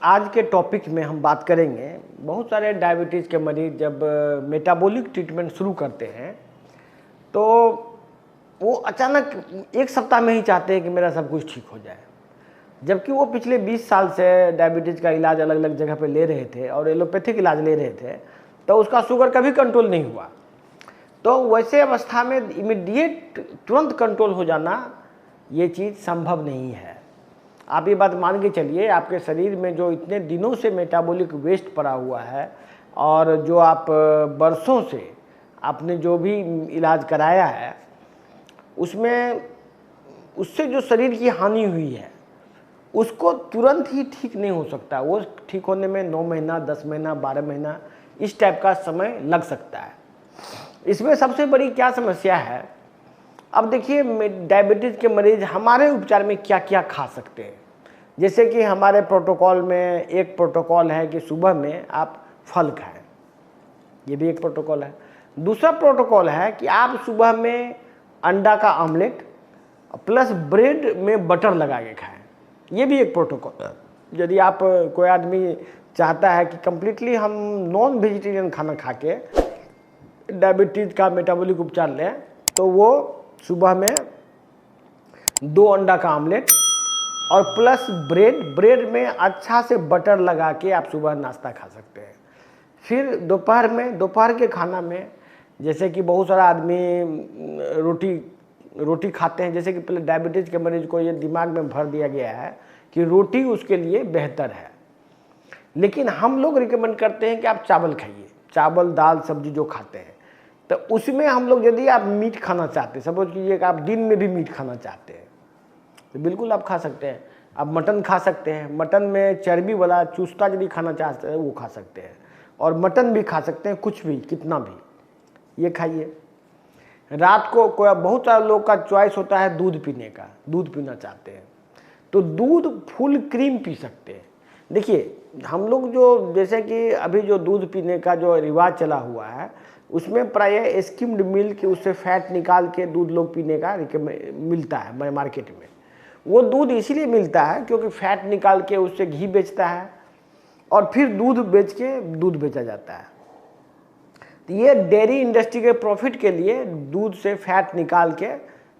आज के टॉपिक में हम बात करेंगे, बहुत सारे डायबिटीज़ के मरीज जब मेटाबॉलिक ट्रीटमेंट शुरू करते हैं तो वो अचानक एक सप्ताह में ही चाहते हैं कि मेरा सब कुछ ठीक हो जाए, जबकि वो पिछले 20 साल से डायबिटीज़ का इलाज अलग अलग जगह पे ले रहे थे और एलोपैथिक इलाज ले रहे थे, तो उसका शुगर कभी कंट्रोल नहीं हुआ। तो वैसे अवस्था में इमीडिएट तुरंत कंट्रोल हो जाना ये चीज़ संभव नहीं है। आप ये बात मान के चलिए, आपके शरीर में जो इतने दिनों से मेटाबॉलिक वेस्ट पड़ा हुआ है और जो आप बरसों से आपने जो भी इलाज कराया है उसमें उससे जो शरीर की हानि हुई है उसको तुरंत ही ठीक नहीं हो सकता। वो ठीक होने में 9 महीना, 10 महीना, 12 महीना इस टाइप का समय लग सकता है। इसमें सबसे बड़ी क्या समस्या है, अब देखिए डायबिटीज़ के मरीज हमारे उपचार में क्या क्या खा सकते हैं। जैसे कि हमारे प्रोटोकॉल में एक प्रोटोकॉल है कि सुबह में आप फल खाएं, ये भी एक प्रोटोकॉल है। दूसरा प्रोटोकॉल है कि आप सुबह में अंडा का ऑमलेट प्लस ब्रेड में बटर लगा के खाएं, ये भी एक प्रोटोकॉल है। यदि आप कोई आदमी चाहता है कि कम्प्लीटली हम नॉन वेजिटेरियन खाना खा के डायबिटीज़ का मेटाबॉलिक उपचार लें, तो वो सुबह में 2 अंडा का ऑमलेट और प्लस ब्रेड में अच्छा से बटर लगा के आप सुबह नाश्ता खा सकते हैं। फिर दोपहर के खाना में जैसे कि बहुत सारा आदमी रोटी खाते हैं, जैसे कि पहले डायबिटीज़ के मरीज को ये दिमाग में भर दिया गया है कि रोटी उसके लिए बेहतर है, लेकिन हम लोग रिकमेंड करते हैं कि आप चावल खाइए, चावल दाल सब्जी जो खाते हैं। तो उसमें हम लोग यदि आप मीट खाना चाहते हैं, सपोज कीजिए कि आप दिन में भी मीट खाना चाहते हैं, तो बिल्कुल आप खा सकते हैं। आप मटन खा सकते हैं, मटन में चर्बी वाला चूस्ता यदि खाना चाहते हैं वो खा सकते हैं, और मटन भी खा सकते हैं, कुछ भी कितना भी ये खाइए। रात को बहुत सारे लोग का चॉइस होता है दूध पीने का, दूध पीना चाहते हैं तो दूध फुल क्रीम पी सकते हैं। देखिए हम लोग जो जैसे कि अभी जो दूध पीने का जो रिवाज चला हुआ है उसमें प्रायः स्किम्ड मिल्क, उससे फैट निकाल के दूध लोग पीने का मिलता है मार्केट में। वो दूध इसीलिए मिलता है क्योंकि फैट निकाल के उससे घी बेचता है और फिर दूध बेच के दूध बेचा जाता है। तो ये डेयरी इंडस्ट्री के प्रॉफिट के लिए दूध से फैट निकाल के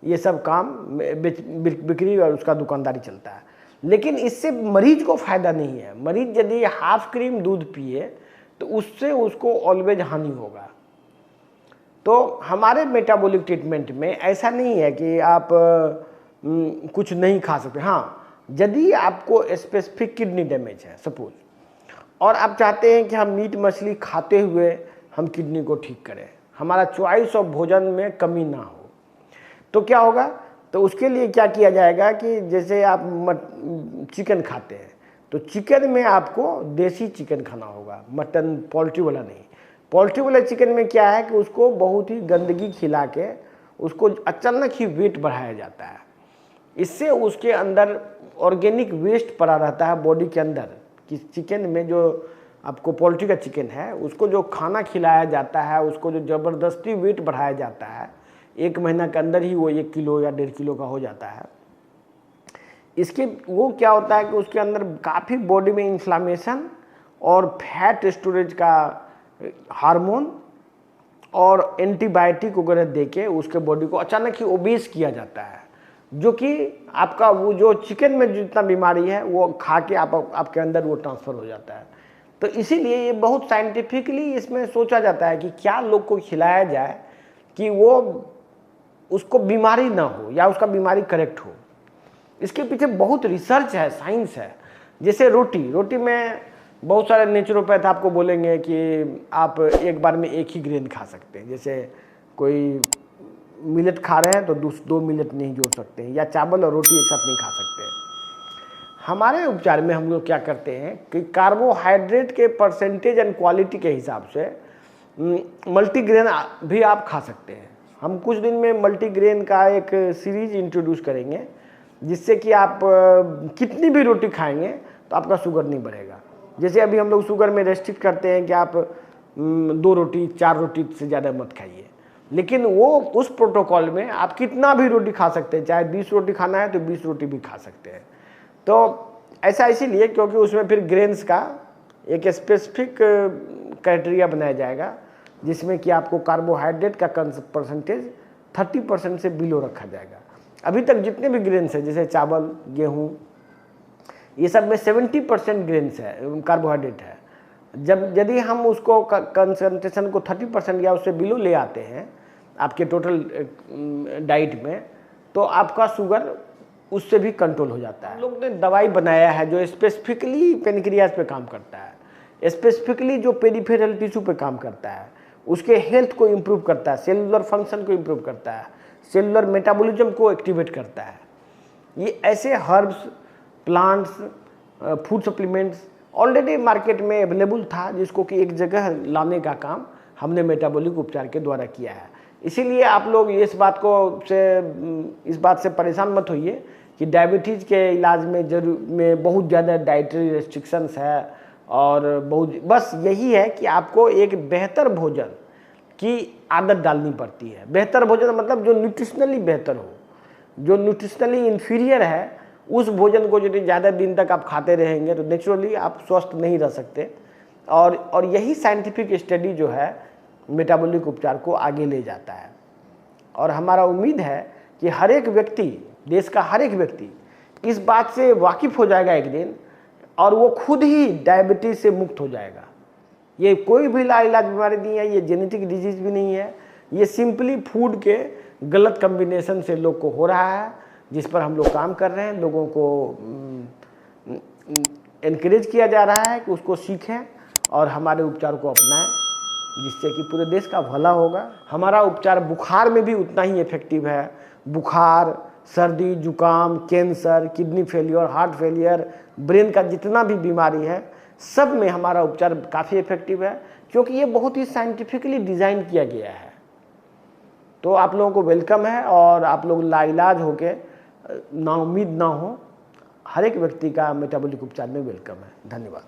ये सब काम बिक्री और उसका दुकानदारी चलता है, लेकिन इससे मरीज को फ़ायदा नहीं है। मरीज यदि हाफ क्रीम दूध पिए तो उससे उसको ऑलवेज हानि होगा। तो हमारे मेटाबॉलिक ट्रीटमेंट में ऐसा नहीं है कि आप कुछ नहीं खा सकते। हाँ, यदि आपको स्पेसिफिक किडनी डैमेज है सपोज, और आप चाहते हैं कि हम मीट मछली खाते हुए हम किडनी को ठीक करें, हमारा चॉइस ऑफ भोजन में कमी ना हो, तो क्या होगा, तो उसके लिए क्या किया जाएगा कि जैसे आप चिकन खाते हैं तो चिकन में आपको देसी चिकन खाना होगा, मटन पोल्ट्री वाला नहीं। पोल्ट्री वाले चिकन में क्या है कि उसको बहुत ही गंदगी खिला के उसको अचानक ही वेट बढ़ाया जाता है। इससे उसके अंदर ऑर्गेनिक वेस्ट पड़ा रहता है बॉडी के अंदर, कि चिकन में जो आपको पोल्ट्री का चिकन है उसको जो खाना खिलाया जाता है, उसको जो ज़बरदस्ती वेट बढ़ाया जाता है, 1 महीना के अंदर ही वो 1 किलो या 1.5 किलो का हो जाता है। इसके वो क्या होता है कि उसके अंदर काफ़ी बॉडी में इन्फ्लामेशन और फैट स्टोरेज का हार्मोन और एंटीबायोटिक वगैरह देके उसके बॉडी को अचानक ही ओबेस किया जाता है, जो कि आपका वो जो चिकन में जितना बीमारी है वो खा के आपके अंदर वो ट्रांसफ़र हो जाता है। तो इसीलिए ये बहुत साइंटिफिकली इसमें सोचा जाता है कि क्या लोग को खिलाया जाए कि वो उसको बीमारी ना हो या उसका बीमारी करेक्ट हो। इसके पीछे बहुत रिसर्च है, साइंस है। जैसे रोटी में बहुत सारे नेचुरोपैथ आपको बोलेंगे कि आप एक बार में एक ही ग्रेन खा सकते हैं, जैसे कोई मिलेट खा रहे हैं तो 2 मिलेट नहीं जोड़ सकते हैं, या चावल और रोटी एक साथ नहीं खा सकते हैं। हमारे उपचार में हम लोग क्या करते हैं कि कार्बोहाइड्रेट के परसेंटेज एंड क्वालिटी के हिसाब से मल्टीग्रेन भी आप खा सकते हैं। हम कुछ दिन में मल्टीग्रेन का एक सीरीज इंट्रोड्यूस करेंगे, जिससे कि आप कितनी भी रोटी खाएंगे तो आपका शुगर नहीं बढ़ेगा। जैसे अभी हम लोग शुगर में रेस्ट्रिक्ट करते हैं कि आप 2 रोटी 4 रोटी से ज़्यादा मत खाइए, लेकिन वो उस प्रोटोकॉल में आप कितना भी रोटी खा सकते हैं, चाहे 20 रोटी खाना है तो 20 रोटी भी खा सकते हैं। तो ऐसा इसीलिए क्योंकि उसमें फिर ग्रेन्स का एक स्पेसिफिक क्राइटेरिया बनाया जाएगा जिसमें कि आपको कार्बोहाइड्रेट का परसेंटेज 30% से बिलो रखा जाएगा। अभी तक जितने भी ग्रेन्स हैं जैसे चावल, गेहूँ, ये सब में 70% ग्रेन्स है, कार्बोहाइड्रेट है। जब यदि हम उसको कंसंट्रेशन को 30% या उससे बिलो ले आते हैं आपके टोटल डाइट में, तो आपका शुगर उससे भी कंट्रोल हो जाता है। लोग ने दवाई बनाया है जो स्पेसिफिकली पेनक्रियाज पे काम करता है, स्पेसिफिकली जो पेरिफेरल टिश्यू पे काम करता है, उसके हेल्थ को इम्प्रूव करता है, सेलुलर फंक्शन को इम्प्रूव करता है, सेलुलर मेटाबॉलिज्म को एक्टिवेट करता है। ये ऐसे herbs, plants, food supplements already market में अवेलेबल था जिसको कि एक जगह लाने का काम हमने मेटाबॉलिक उपचार के द्वारा किया है। इसीलिए आप लोग इस बात से परेशान मत होइए कि डायबिटीज़ के इलाज में बहुत ज़्यादा डाइटरी रेस्ट्रिक्शंस है और बस यही है कि आपको एक बेहतर भोजन की आदत डालनी पड़ती है। बेहतर भोजन मतलब जो न्यूट्रिशनली बेहतर हो, जो न्यूट्रिशनली इन्फीरियर है, उस भोजन को यदि ज़्यादा दिन तक आप खाते रहेंगे तो नेचुरली आप स्वस्थ नहीं रह सकते। और यही साइंटिफिक स्टडी जो है मेटाबॉलिक उपचार को आगे ले जाता है। और हमारा उम्मीद है कि हर एक व्यक्ति, देश का हर एक व्यक्ति इस बात से वाकिफ़ हो जाएगा एक दिन और वो खुद ही डायबिटीज़ से मुक्त हो जाएगा। ये कोई भी लाइलाज बीमारी नहीं है, ये जेनेटिक डिजीज़ भी नहीं है, ये सिंपली फूड के गलत कम्बिनेशन से लोग को हो रहा है, जिस पर हम लोग काम कर रहे हैं। लोगों को एनकरेज किया जा रहा है कि उसको सीखें और हमारे उपचार को अपनाएं, जिससे कि पूरे देश का भला होगा। हमारा उपचार बुखार में भी उतना ही इफेक्टिव है। बुखार, सर्दी, जुकाम, cancer, kidney failure, heart failure, brain का जितना भी बीमारी है, सब में हमारा उपचार काफ़ी इफेक्टिव है क्योंकि ये बहुत ही साइंटिफिकली डिज़ाइन किया गया है। तो आप लोगों को वेलकम है और आप लोग लाइलाज होके नाउम्मीद ना हो, हर एक व्यक्ति का मेटाबॉलिक उपचार में वेलकम है। धन्यवाद।